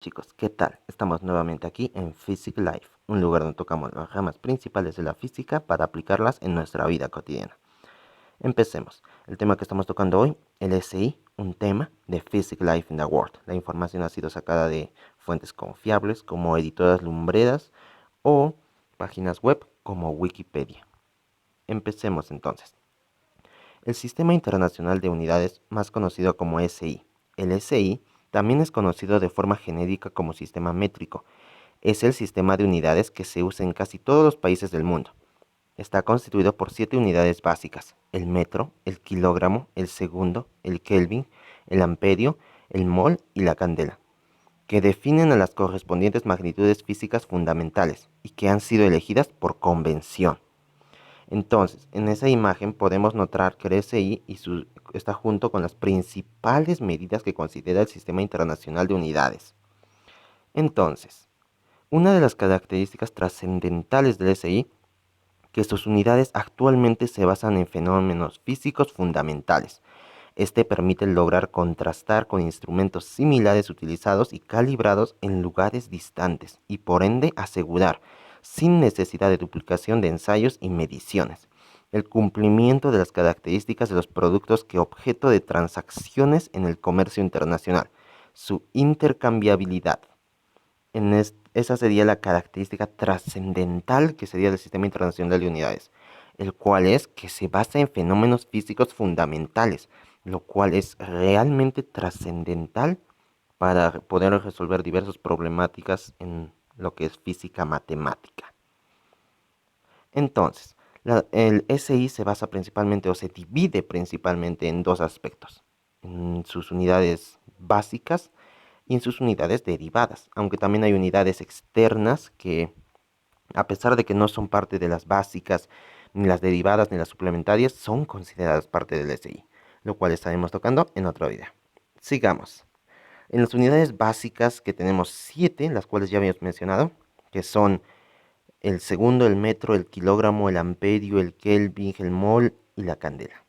chicos, ¿qué tal? Estamos nuevamente aquí en Physics Life, un lugar donde tocamos las ramas principales de la física para aplicarlas en nuestra vida cotidiana. Empecemos. El tema que estamos tocando hoy, el SI, un tema de Physics Life in the World. La información ha sido sacada de fuentes confiables como editoras lumbreras o páginas web como Wikipedia. Empecemos entonces. El Sistema Internacional de Unidades, más conocido como SI. El SI también es conocido de forma genérica como sistema métrico. Es el sistema de unidades que se usa en casi todos los países del mundo. Está constituido por 7 unidades básicas: el metro, el kilogramo, el segundo, el kelvin, el amperio, el mol y la candela, que definen a las correspondientes magnitudes físicas fundamentales y que han sido elegidas por convención. Entonces, en esa imagen podemos notar que el SI está junto con las principales medidas que considera el Sistema Internacional de Unidades. Entonces, una de las características trascendentales del SI, que sus unidades actualmente se basan en fenómenos físicos fundamentales. Este permite lograr contrastar con instrumentos similares utilizados y calibrados en lugares distantes y por ende asegurar, sin necesidad de duplicación de ensayos y mediciones, el cumplimiento de las características de los productos que objeto de transacciones en el comercio internacional, su intercambiabilidad. Esa sería la característica trascendental que sería del Sistema Internacional de Unidades, el cual es que se basa en fenómenos físicos fundamentales, lo cual es realmente trascendental para poder resolver diversas problemáticas en lo que es física matemática. Entonces, el SI se basa principalmente o se divide principalmente en dos aspectos: en sus unidades básicas y en sus unidades derivadas, aunque también hay unidades externas que, a pesar de que no son parte de las básicas, ni las derivadas, ni las suplementarias, son consideradas parte del SI, lo cual estaremos tocando en otro video. Sigamos. En las unidades básicas, que tenemos 7, las cuales ya habíamos mencionado, que son el segundo, el metro, el kilogramo, el amperio, el kelvin, el mol y la candela.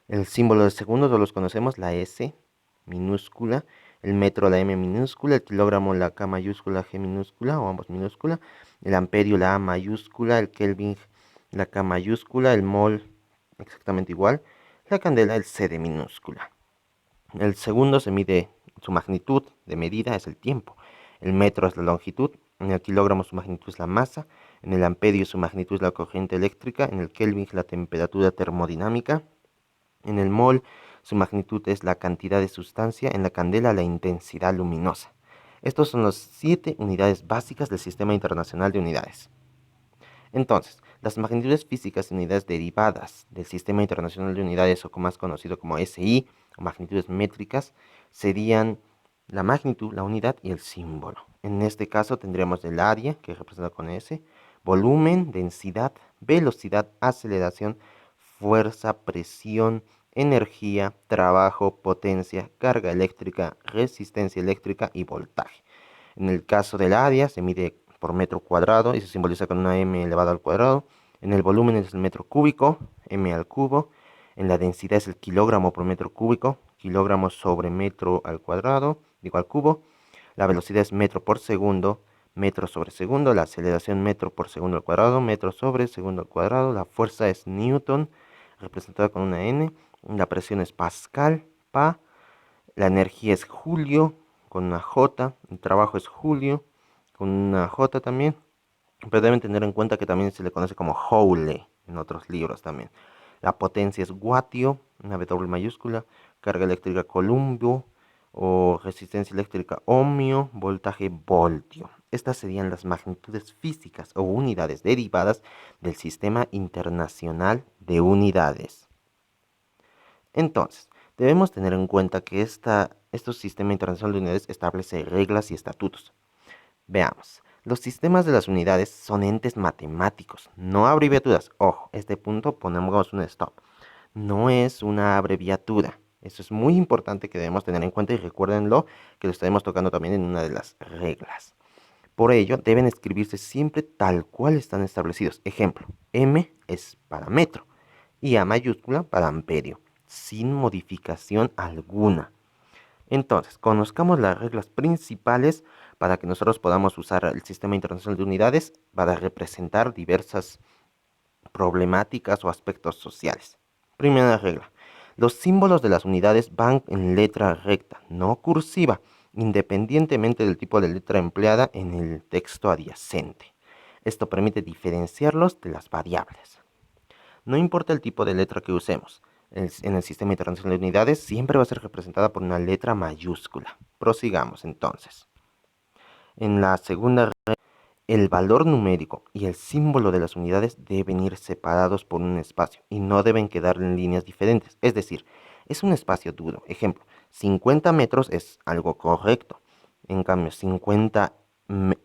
El símbolo del segundo todos los conocemos, la S minúscula, el metro la M minúscula, el kilogramo la K mayúscula, G minúscula o ambos minúscula, el amperio la A mayúscula, el kelvin la K mayúscula, el mol exactamente igual, la candela el C de minúscula. El segundo se mide su magnitud de medida, es el tiempo. El metro es la longitud, en el kilogramo su magnitud es la masa, en el amperio su magnitud es la corriente eléctrica, en el kelvin la temperatura termodinámica, en el mol su magnitud es la cantidad de sustancia, en la candela la intensidad luminosa. Estos son las 7 unidades básicas del Sistema Internacional de Unidades. Entonces, las magnitudes físicas y unidades derivadas del Sistema Internacional de Unidades, o más conocido como SI, o magnitudes métricas, serían la magnitud, la unidad y el símbolo. En este caso tendríamos el área, que representa con S, volumen, densidad, velocidad, aceleración, fuerza, presión, energía, trabajo, potencia, carga eléctrica, resistencia eléctrica y voltaje. En el caso del área se mide por metro cuadrado y se simboliza con una m elevado al cuadrado. En el volumen es el metro cúbico, m al cubo. En la densidad es el kilogramo por metro cúbico, kilogramo sobre metro al cuadrado, digo al cubo. La velocidad es metro por segundo, metro sobre segundo. La aceleración metro por segundo al cuadrado, metro sobre segundo al cuadrado. La fuerza es newton, representada con una n. La presión es pascal, pa. La energía es julio, con una J. El trabajo es julio, con una J también. Pero deben tener en cuenta que también se le conoce como Joule en otros libros también. La potencia es watio, una W mayúscula. Carga eléctrica Coulomb o resistencia eléctrica ohmio, voltaje voltio. Estas serían las magnitudes físicas o unidades derivadas del Sistema Internacional de Unidades. Entonces, debemos tener en cuenta que estos sistemas internacionales de unidades establece reglas y estatutos. Veamos. Los sistemas de las unidades son entes matemáticos, no abreviaturas. Ojo, este punto ponemos un stop. No es una abreviatura. Eso es muy importante que debemos tener en cuenta y recuérdenlo que lo estaremos tocando también en una de las reglas. Por ello, deben escribirse siempre tal cual están establecidos. Ejemplo, M es para metro y A mayúscula para amperio, sin modificación alguna. Entonces, conozcamos las reglas principales para que nosotros podamos usar el Sistema Internacional de Unidades para representar diversas problemáticas o aspectos sociales. Primera regla. Los símbolos de las unidades van en letra recta, no cursiva, independientemente del tipo de letra empleada en el texto adyacente. Esto permite diferenciarlos de las variables. No importa el tipo de letra que usemos, en el Sistema Internacional de Unidades siempre va a ser representada por una letra mayúscula. Prosigamos entonces. En la segunda regla, el valor numérico y el símbolo de las unidades deben ir separados por un espacio y no deben quedar en líneas diferentes. Es decir, es un espacio duro. Ejemplo, 50 metros es algo correcto. En cambio, 50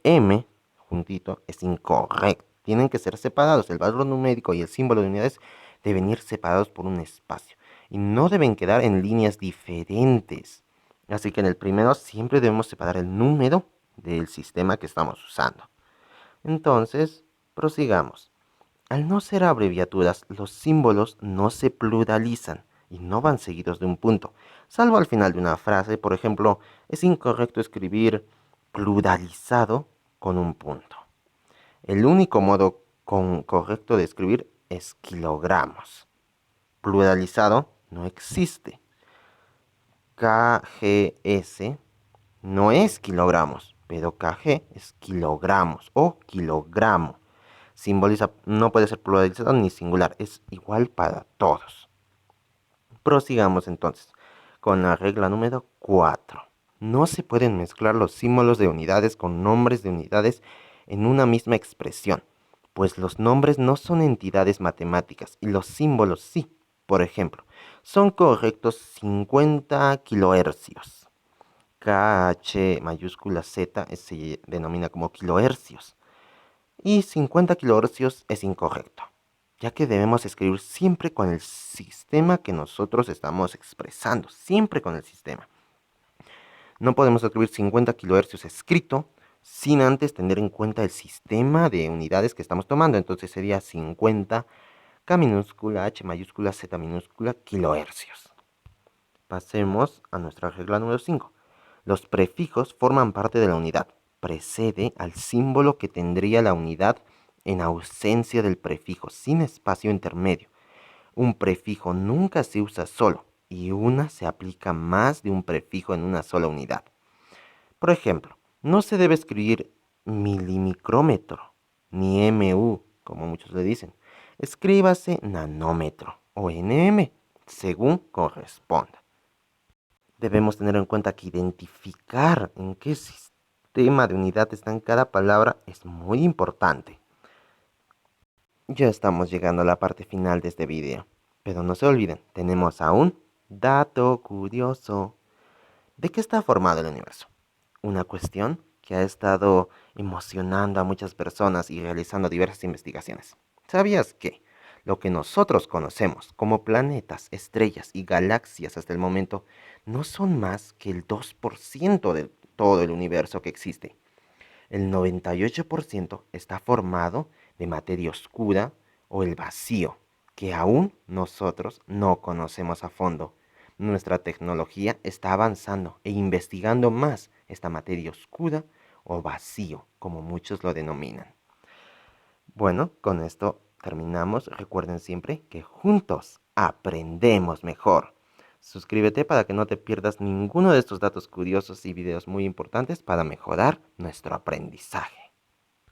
m juntito es incorrecto. Tienen que ser separados. El valor numérico y el símbolo de unidades deben ir separados por un espacio y no deben quedar en líneas diferentes. Así que en el primero siempre debemos separar el número del sistema que estamos usando. Entonces, prosigamos. Al no ser abreviaturas, los símbolos no se pluralizan y no van seguidos de un punto, salvo al final de una frase. Por ejemplo, es incorrecto escribir pluralizado con un punto. El único modo correcto de escribir es kilogramos. Pluralizado no existe. KGS no es kilogramos, pero KG es kilogramos o kilogramo. Simboliza, no puede ser pluralizado ni singular, es igual para todos. Prosigamos entonces con la regla número 4. No se pueden mezclar los símbolos de unidades con nombres de unidades en una misma expresión, pues los nombres no son entidades matemáticas y los símbolos sí. Por ejemplo, son correctos 50 kilohercios. KH mayúscula Z se denomina como kilohercios. Y 50 kilohercios es incorrecto, ya que debemos escribir siempre con el sistema que nosotros estamos expresando, siempre con el sistema. No podemos escribir 50 kilohercios escrito sin antes tener en cuenta el sistema de unidades que estamos tomando. Entonces sería 50 K minúscula, H mayúscula, Z minúscula, kilohercios. Pasemos a nuestra regla número 5. Los prefijos forman parte de la unidad. Precede al símbolo que tendría la unidad en ausencia del prefijo, sin espacio intermedio. Un prefijo nunca se usa solo y una se aplica más de un prefijo en una sola unidad. Por ejemplo, no se debe escribir milimicrómetro ni MU, como muchos le dicen. Escríbase nanómetro o NM, según corresponda. Debemos tener en cuenta que identificar en qué sistema de unidad está en cada palabra es muy importante. Ya estamos llegando a la parte final de este video, pero no se olviden, tenemos aún dato curioso. ¿De qué está formado el universo? Una cuestión que ha estado emocionando a muchas personas y realizando diversas investigaciones. ¿Sabías que lo que nosotros conocemos como planetas, estrellas y galaxias hasta el momento no son más que el 2% de todo el universo que existe? El 98% está formado de materia oscura o el vacío, que aún nosotros no conocemos a fondo. Nuestra tecnología está avanzando e investigando más esta materia oscura o vacío, como muchos lo denominan. Bueno, con esto terminamos. Recuerden siempre que juntos aprendemos mejor. Suscríbete para que no te pierdas ninguno de estos datos curiosos y videos muy importantes para mejorar nuestro aprendizaje.